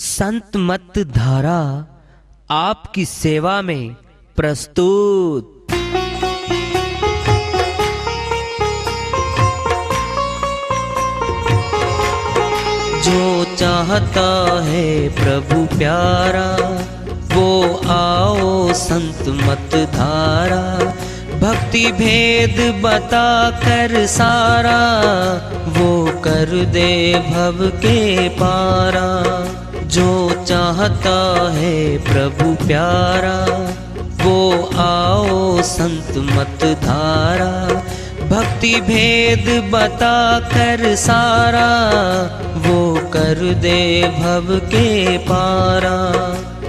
संत मत धारा आपकी सेवा में प्रस्तुत। जो चाहता है प्रभु प्यारा वो आओ संत मत धारा। भक्ति भेद बता कर सारा वो कर दे भव के पारा। जो चाहता है प्रभु प्यारा वो आओ संत मत धारा। भक्ति भेद बता कर सारा वो कर दे भव के पारा।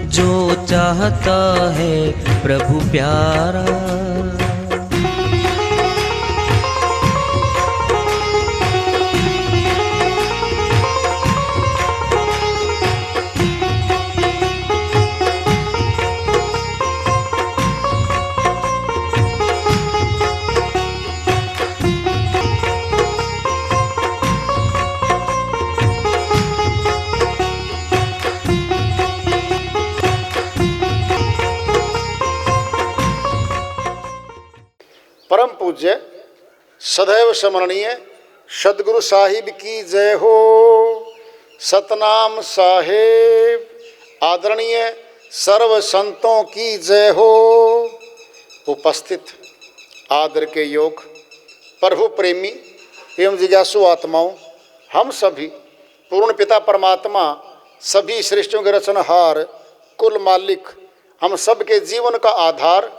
जो चाहता है प्रभु प्यारा। परम पूज्य सदैव स्मरणीय सदगुरु साहिब की जय हो। सतनाम साहेब आदरणीय सर्व संतों की जय हो। उपस्थित आदर के योग प्रभु प्रेमी एवं जिज्ञासु आत्माओं, हम सभी पूर्ण पिता परमात्मा सभी सृष्टियों के रचनहार कुल मालिक हम सब के जीवन का आधार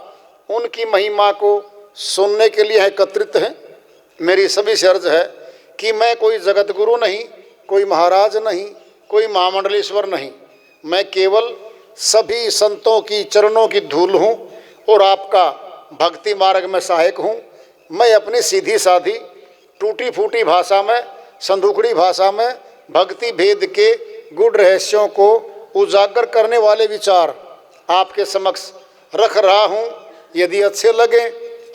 उनकी महिमा को सुनने के लिए एकत्रित हैं। मेरी सभी से अर्ज है कि मैं कोई जगत गुरु नहीं, कोई महाराज नहीं, कोई महामंडलेश्वर नहीं। मैं केवल सभी संतों की चरणों की धूल हूँ और आपका भक्ति मार्ग में सहायक हूँ। मैं अपनी सीधी साधी टूटी फूटी भाषा में, संदूकड़ी भाषा में भक्ति भेद के गूढ़ रहस्यों को उजागर करने वाले विचार आपके समक्ष रख रहा हूँ। यदि अच्छे लगे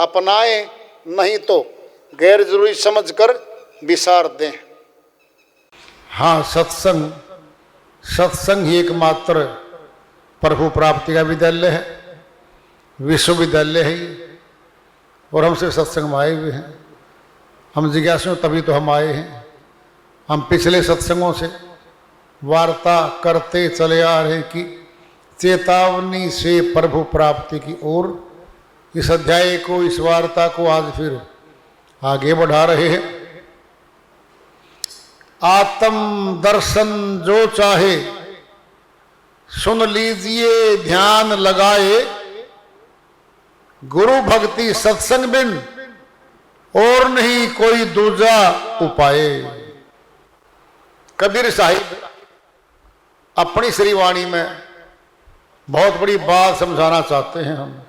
अपनाएं, नहीं तो गैर जरूरी समझकर विसार दें। हाँ, सत्संग ही एकमात्र प्रभु प्राप्ति का विद्यालय है, विश्वविद्यालय है ये। और हमसे सत्संग में आए हुए हैं, हम जिज्ञासु तभी तो हम आए हैं। हम पिछले सत्संगों से वार्ता करते चले आ रहे कि चेतावनी से प्रभु प्राप्ति की ओर। इस अध्याय को, इस वार्ता को आज फिर आगे बढ़ा रहे हैं। आत्म दर्शन जो चाहे सुन लीजिए ध्यान लगाए। गुरु भक्ति सत्संग बिन और नहीं कोई दूजा उपाय। कबीर साहिब अपनी श्री वाणी में बहुत बड़ी बात समझाना चाहते हैं। हम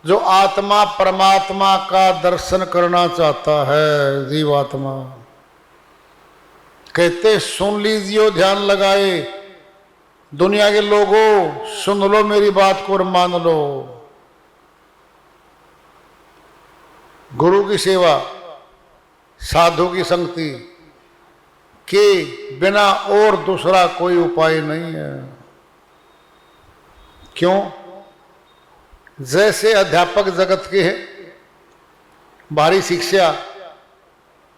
जो आत्मा परमात्मा का दर्शन करना चाहता है, जीवात्मा, कहते सुन लीजिए ध्यान लगाए। दुनिया के लोगों सुन लो मेरी बात को और मान लो। गुरु की सेवा, साधु की संगति के बिना और दूसरा कोई उपाय नहीं है। क्यों? जैसे अध्यापक जगत के हैं, बाहरी शिक्षा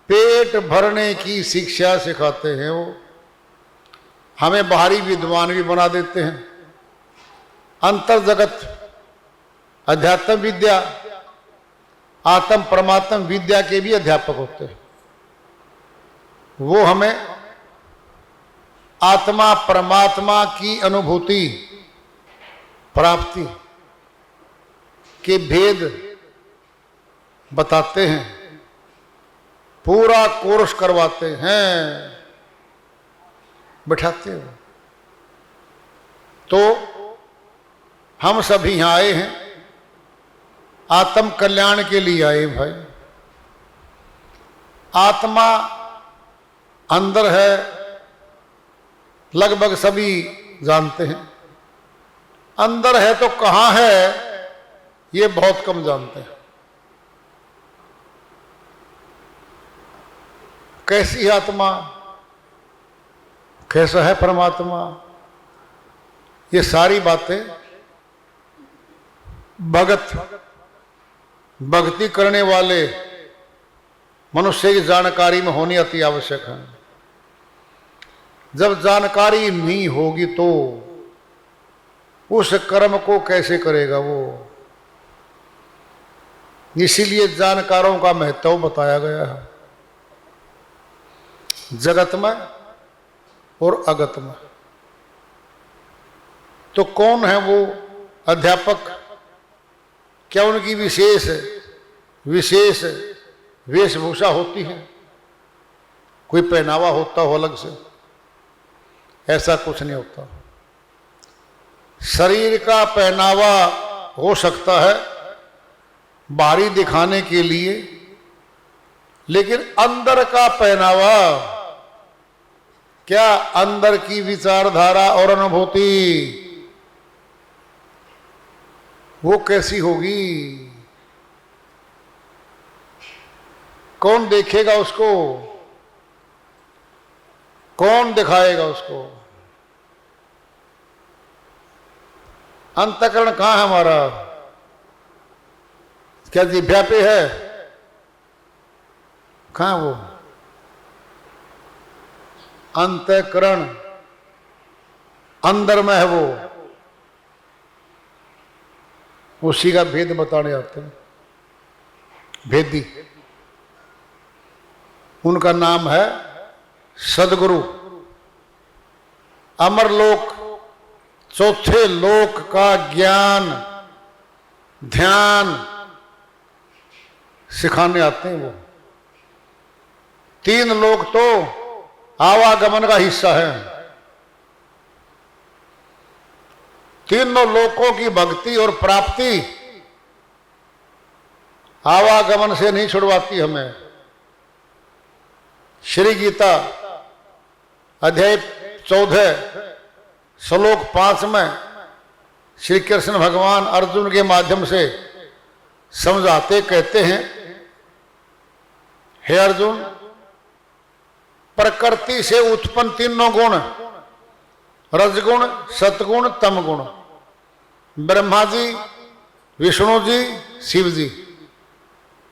पेट भरने की शिक्षा सिखाते हैं। वो हमें बाहरी विद्वान भी बना देते हैं। अंतर जगत अध्यात्म विद्या, आत्म परमात्म विद्या के भी अध्यापक होते हैं। वो हमें आत्मा परमात्मा की अनुभूति प्राप्ति के भेद बताते हैं, पूरा कोर्स करवाते हैं, बैठाते हो। तो हम सभी यहाँ आए हैं, आत्म कल्याण के लिए आए भाई। आत्मा अंदर है, लगभग सभी जानते हैं। अंदर है तो कहाँ है ये बहुत कम जानते हैं। कैसी आत्मा, कैसा है परमात्मा, ये सारी बातें भक्ति करने वाले मनुष्य की जानकारी में होनी अति आवश्यक है। जब जानकारी नहीं होगी तो उस कर्म को कैसे करेगा वो। इसीलिए जानकारों का महत्व बताया गया है जगत में और अगत में। तो कौन है वो अध्यापक? क्या उनकी विशेष वेशभूषा होती है? कोई पहनावा होता हो अलग से? ऐसा कुछ नहीं होता। शरीर का पहनावा हो सकता है बाहरी दिखाने के लिए, लेकिन अंदर का पहनावा, क्या अंदर की विचारधारा और अनुभूति वो कैसी होगी? कौन देखेगा उसको? कौन दिखाएगा उसको? अंतःकरण कहाँ है हमारा? क्या जिह्वा पे है? कहाँ वो अंतःकरण? अंदर में है वो। उसी का भेद बताने आते हैं भेदी। उनका नाम है सदगुरु। अमरलोक, चौथे लोक का ज्ञान ध्यान सिखाने आते हैं वो। तीन लोक तो आवागमन का हिस्सा है। तीनों लोकों की भक्ति और प्राप्ति आवागमन से नहीं छुड़वाती हमें। श्री गीता अध्याय 14 श्लोक 5 में श्री कृष्ण भगवान अर्जुन के माध्यम से समझाते कहते हैं, हे अर्जुन, प्रकृति से उत्पन्न तीनों गुण, रजगुण, सतगुण, तमगुण, ब्रह्मा जी, विष्णु जी, शिव जी,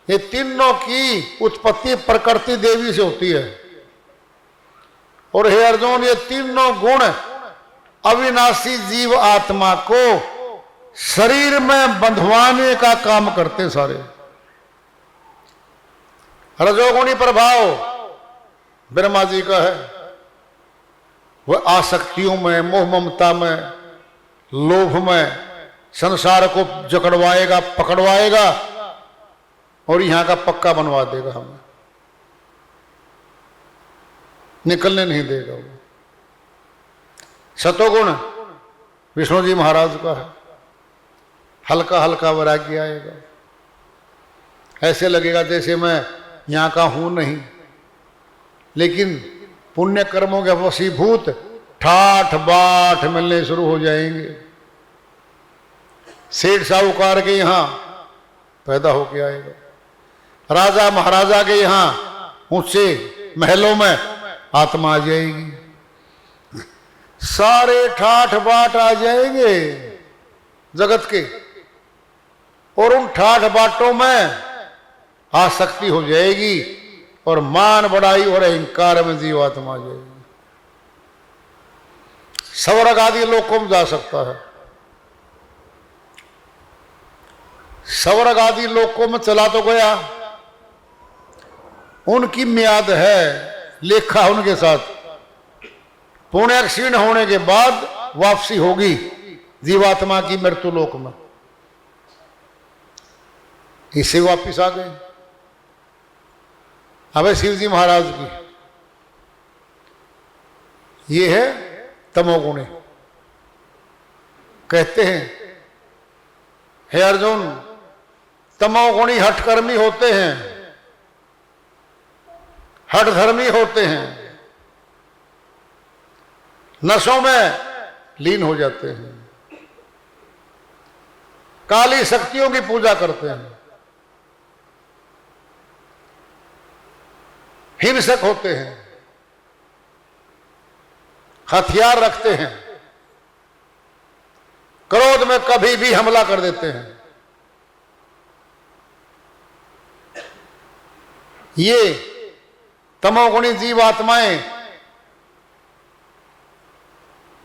ये तीनों की उत्पत्ति प्रकृति देवी से होती है। और हे अर्जुन, ये तीनों गुण अविनाशी जीव आत्मा को शरीर में बंधवाने का काम करते सारे। रजोगुणी प्रभाव ब्रह्मा जी का है, वह आसक्तियों में, मोह ममता में, लोभ में संसार को जकड़वाएगा, पकड़वाएगा और यहां का पक्का बनवा देगा, हमें निकलने नहीं देगा वो। सतोगुण विष्णु जी महाराज का है, हल्का हल्का वैराग्य आएगा, ऐसे लगेगा जैसे मैं यहां का हूं नहीं, लेकिन पुण्य कर्मों के वशीभूत ठाठ बाट मिलने शुरू हो जाएंगे। सेठ साहूकार के यहां पैदा होके आएगा, राजा महाराजा के यहां ऊंचे महलों में आत्मा आ जाएगी, सारे ठाठ बाट आ जाएंगे जगत के, और उन ठाठ बाटों में आसक्ति हो जाएगी और मान बढ़ाई और अहंकार में जीवात्मा आ जाएगी। स्वर्ग आदि लोकों में जा सकता है, स्वर्ग आदि लोकों में चला तो गया, उनकी म्याद है, लेखा उनके साथ, पुण्य क्षीण होने के बाद वापसी होगी जीवात्मा की मृत्यु लोक में। इससे वापिस आ गए। अब शिव जी महाराज की ये है तमोगुणी। कहते हैं, हे अर्जुन, तमोगुणी हठकर्मी होते हैं, हठधर्मी होते हैं, नशों में लीन हो जाते हैं, काली शक्तियों की पूजा करते हैं, हिंसक होते हैं, हथियार रखते हैं, क्रोध में कभी भी हमला कर देते हैं। ये तमोगुणी जीवात्माएं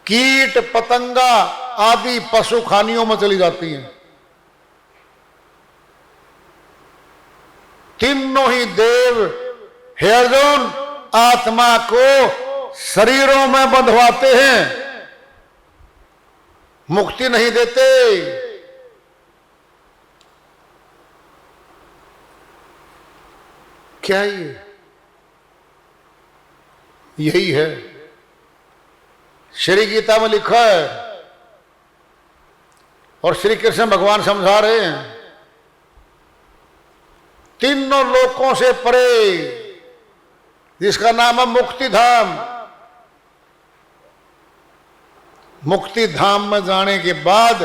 कीट पतंगा आदि पशु खानियों में चली जाती हैं। तीनों ही देव हे अर्जुन आत्मा को शरीरों में बंधवाते हैं, मुक्ति नहीं देते। क्या यही है श्री गीता में लिखा है और श्री कृष्ण भगवान समझा रहे हैं। तीनों लोकों से परे जिसका नाम है मुक्ति धाम, मुक्ति धाम में जाने के बाद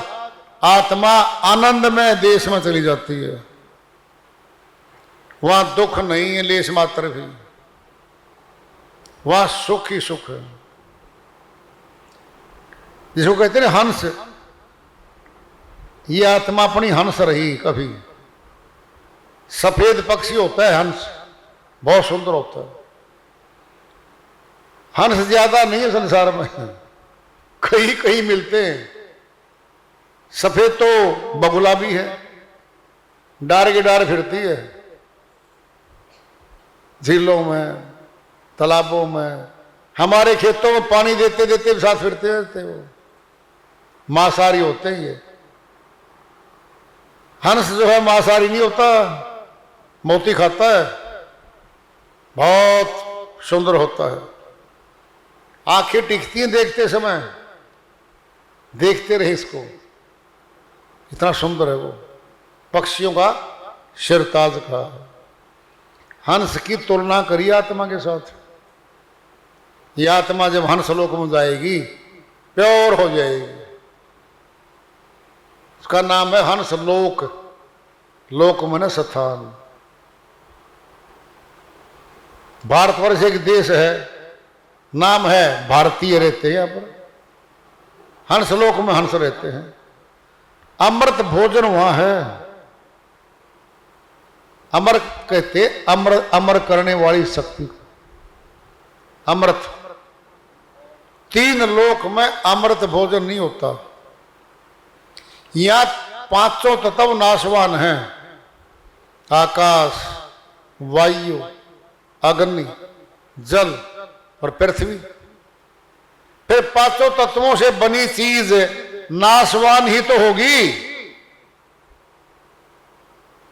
आत्मा आनंदमय देश में चली जाती है। वहां दुख नहीं है लेश मात्र भी, वहां सुख ही सुख है। जिसको कहते हैं हंस, ये आत्मा अपनी हंस रही। कभी सफेद पक्षी होता है हंस, बहुत सुंदर होता है। हंस ज्यादा नहीं है संसार में, कहीं कहीं मिलते हैं। सफेद तो बगुला भी है, डार के डार फिरती है, झीलों में तालाबों में। हमारे खेतों में पानी देते देते साथ फिरते रहते। वो मांसाहारी होते हैं। ये हंस जो है मांसाहारी नहीं होता, मोती खाता है, बहुत सुंदर होता है। आंखें टिकती हैं देखते समय, देखते रहे इसको, इतना सुंदर है वो। पक्षियों का सिर ताज का। हंस की तुलना करिए आत्मा के साथ। ये आत्मा जब हंस लोक में जाएगी प्योर हो जाएगी। उसका नाम है हंस लोक। लोक माने स्थान। भारतवर्ष एक देश है, नाम है भारतीय, रहते हैं यहां पर। हंस लोक में हंस रहते हैं। अमृत भोजन वहां है। अमर कहते अमर, अमर करने वाली शक्ति को अमृत। तीन लोक में अमृत भोजन नहीं होता। यहां पांचों तत्व नाशवान हैं, आकाश, वायु, अग्नि, जल और पृथ्वी। फिर पांचों तत्वों से बनी चीज नाशवान ही तो होगी।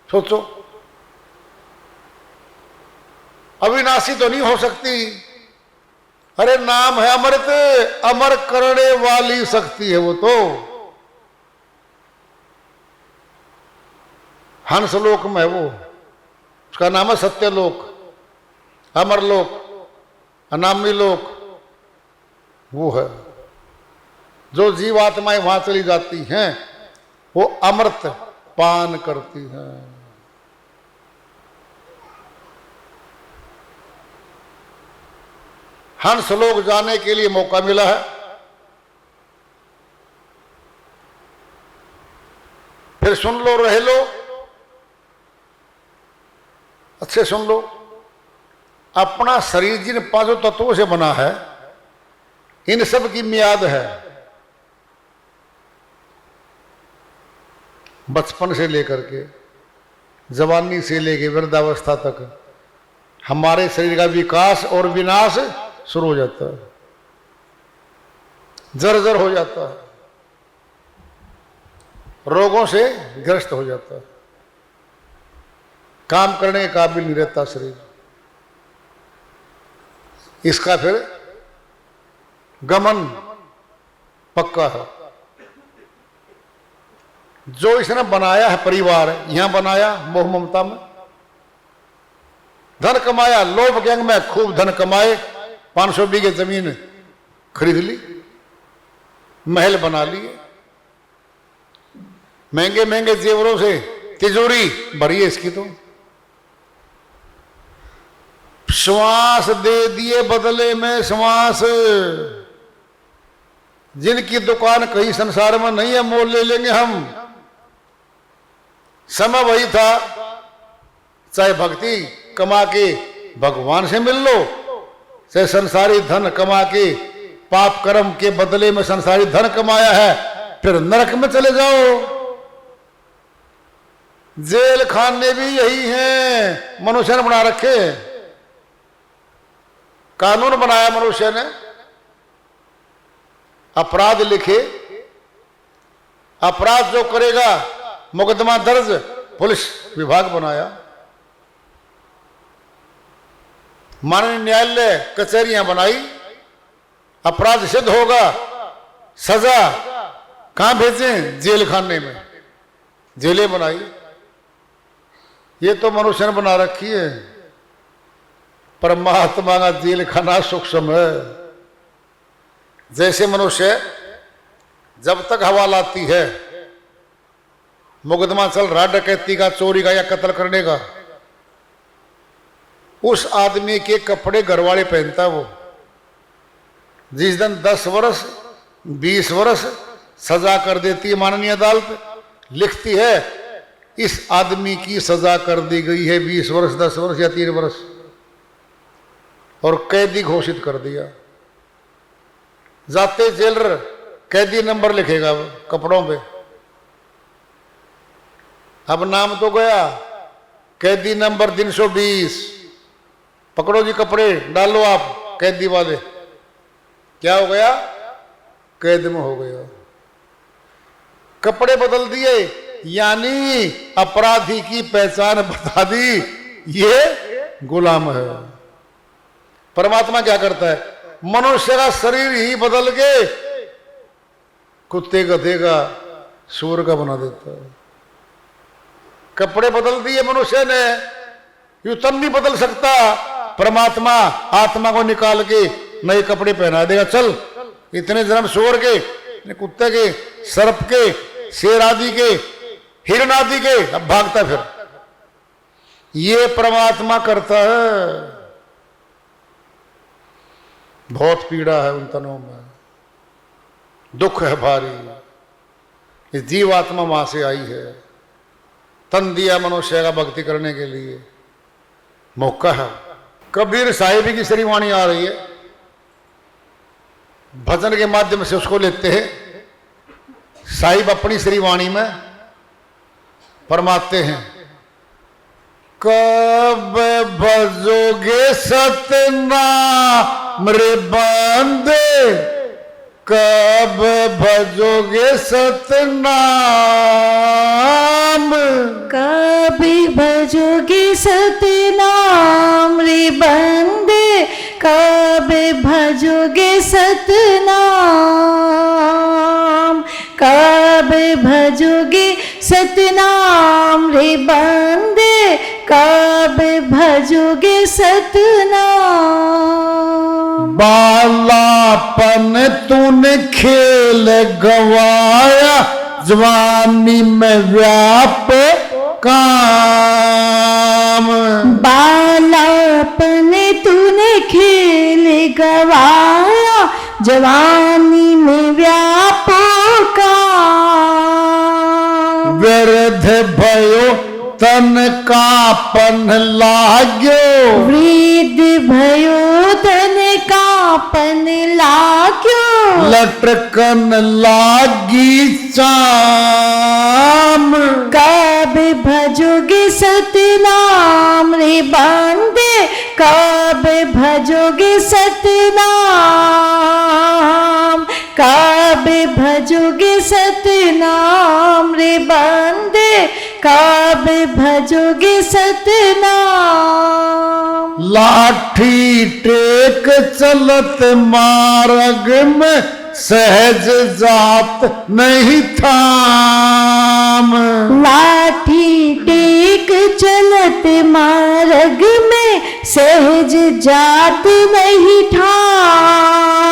सोचो, अविनाशी तो नहीं हो सकती। अरे नाम है अमृत, अमर करने वाली शक्ति है वो तो। हंस लोक में है वो, उसका नाम है सत्यलोक, अमरलोक, अनामी लोक। वो है जो जीवात्माएं वहां चली जाती हैं, वो अमृत पान करती हैं। हंस लोक जाने के लिए मौका मिला है। फिर सुन लो, रह लो, अच्छे सुन लो। अपना शरीर जिन पांचों तत्वों से बना है, इन सब की मियाद है। बचपन से लेकर के जवानी से लेकर वृद्धावस्था तक हमारे शरीर का विकास और विनाश शुरू हो जाता है, जर्जर हो जाता है, रोगों से ग्रस्त हो जाता है, काम करने के काबिल नहीं रहता शरीर। इसका फिर गमन पक्का है। जो इसने बनाया है परिवार, यहां बनाया मोह ममता में, धन कमाया, लोभ गैंग में खूब धन कमाए, 500 बीघे जमीन खरीद ली, महल बना लिए, महंगे महंगे जेवरों से तिजोरी भरी है इसकी। तो श्वास दे दिए बदले में श्वास, जिनकी दुकान कहीं संसार में नहीं है, मोल ले लेंगे हम। समय वही था, चाहे भक्ति कमा के भगवान से मिल लो, चाहे संसारी धन कमा के पाप कर्म के बदले में संसारी धन कमाया है फिर नरक में चले जाओ। जेल खाने भी यही हैं, मनुष्य ने बना रखे। कानून बनाया मनुष्य ने, अपराध लिखे, अपराध जो करेगा मुकदमा दर्ज, पुलिस विभाग बनाया, माननीय न्यायालय कचहरियां बनाई, अपराध सिद्ध होगा सजा कहां भेजें? जेल खाने में, जेलें बनाई। ये तो मनुष्य ने बना रखी है। परमात्मा का जेल खाना सूक्ष्म है। जैसे मनुष्य जब तक हवा लाती है, मुकदमा चल रहा डकैती का, चोरी का या कत्ल करने का, उस आदमी के कपड़े घरवाले पहनता है। वो जिस दिन 10 वर्ष 20 वर्ष सजा कर देती है माननीय अदालत, लिखती है इस आदमी की सजा कर दी गई है 20 वर्ष 10 वर्ष या 3 वर्ष, और कैदी घोषित कर दिया। जाते जेलर कैदी नंबर लिखेगा कपड़ों पे। अब नाम तो गया, कैदी नंबर 320, पकड़ो जी कपड़े डालो आप कैदी वाले। क्या हो गया? कैद में हो गया। कपड़े बदल दिए, यानी अपराधी की पहचान बता दी, ये गुलाम है। परमात्मा क्या करता है? मनुष्य का शरीर ही बदल के कुत्ते गधे का, सूअर का बना देता है। कपड़े बदल दिए मनुष्य ने, यूं तन नहीं बदल सकता। परमात्मा आत्मा को निकाल के नए कपड़े पहना देगा। चल, इतने जन्म सूअर के, कुत्ते के, सर्प के, शेर आदि के, हिरण आदि के, अब भागता फिर। ये परमात्मा करता है। बहुत पीड़ा है उन तनों में, दुख है भारी। ये जीवात्मा वहां से आई है। तन दिया मनुष्य का भक्ति करने के लिए, मौका है। कबीर साहिब की श्रीवाणी आ रही है, भजन के माध्यम से उसको लेते हैं। साहिब अपनी श्रीवाणी में फरमाते हैं, कब भजोगे सतनाम रे बंदे, कब भजोगे सतनाम, कब भजोगे सतनाम रे बंदे, कब भजोगे सतनाम, कब भजोगे सतनाम रे बंदे, कब भजोगे सतनाम। बालापन तूने खेल गवाया, जवानी में व्याप काम। बालापन तूने खेल गवाया, जवानी में व्याप काम। व्यर्थ भयो तन कापन लाग्यो, वृद्ध भयो तन कापन लाग्यो, लटकन लागी चाम। कब भजोगे सतनाम रे बंदे, कब भजोगे सतनाम, कब भजोगे सतनाम रे बंदे, कब भजोगे सतनाम। लाठी टेक चलत मार्ग में, सहज जात नहीं थाम। लाठी टेक चलत मार्ग में, सहज जात नहीं ठाम।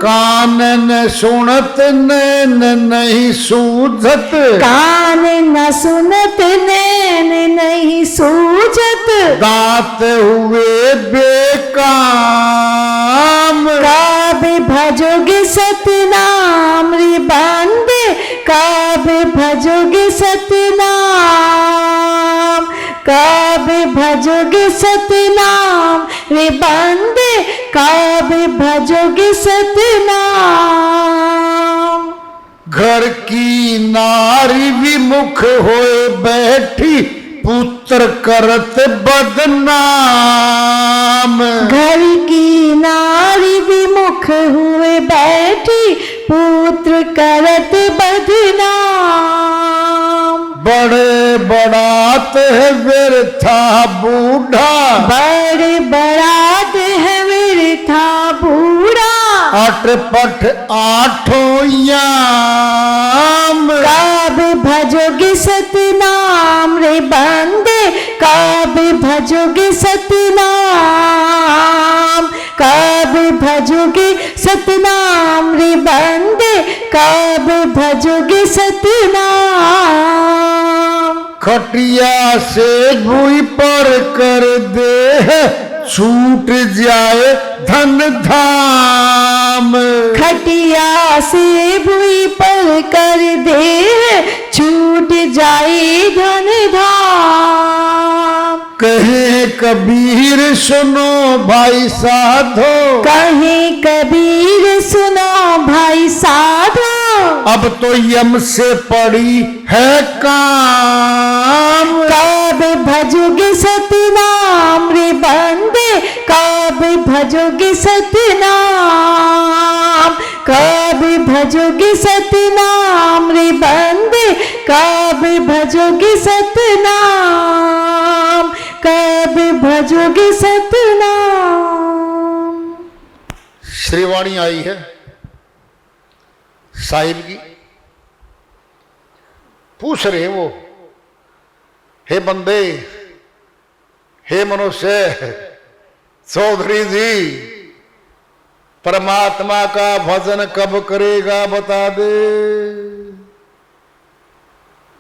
कान न सुनत नैन नहीं सूझत, कान न सुनत नैन नहीं सूझत, दांत हुए बेकाम। कब भजोगे सतनाम भजोगे सतनाम, कब भजोगे सतनाम रे बंदे, कब भजोगे सतनाम। घर की नारी विमुख होए बैठी, पुत्र करत बदनाम। घर की नारी विमुख हुए बैठी, पुत्र करत बदनाम। बड़े बड़ात है व्यर्था बूढ़ा, बड़े बड़ात है व्यर्था बूढ़ा। अटपट आठों याम। कब भजोगे सतनाम रे बंदे, कब भजोगे सतनाम, कब भजोगे सतनाम रे बंदे, कब भजोगे सतनाम। खटिया से भूई पर कर दे, छूट जाए धन धाम। खटिया से भूई पर कर दे, छूट जाए धन धाम। कहे कबीर सुनो भाई साधो, कहे कबीर सुनो भाई साधो, अब तो यम से पड़ी है काम। कब भजोगे सतनाम रे बंदे, कब भजोगे सतनाम, कब भजोगे सतनाम रे बंदे, कब भजोगे सतनाम, कब भजोगे सतनाम। श्रीवाणी आई है साहिब की, पूछ रहे वो, हे बंदे, हे मनुष्य, चौधरी जी, परमात्मा का भजन कब करेगा बता दे।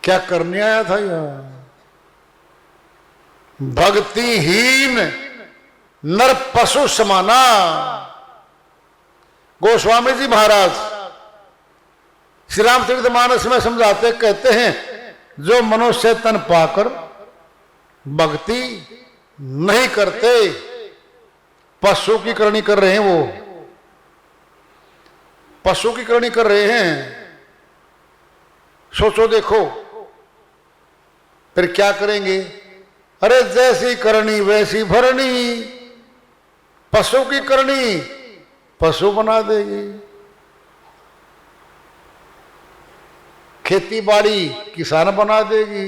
क्या करने आया था यार? भक्तिहीन नर पशु समाना। गोस्वामी जी महाराज श्री रामचरितमानस में समझाते कहते हैं, जो मनुष्य तन पाकर भक्ति नहीं करते, पशु की करनी कर रहे हैं, वो पशु की करनी कर रहे हैं। सोचो देखो फिर क्या करेंगे? अरे जैसी करनी वैसी भरनी, पशु की करनी पशु बना देगी। खेती बाड़ी किसान बना देगी,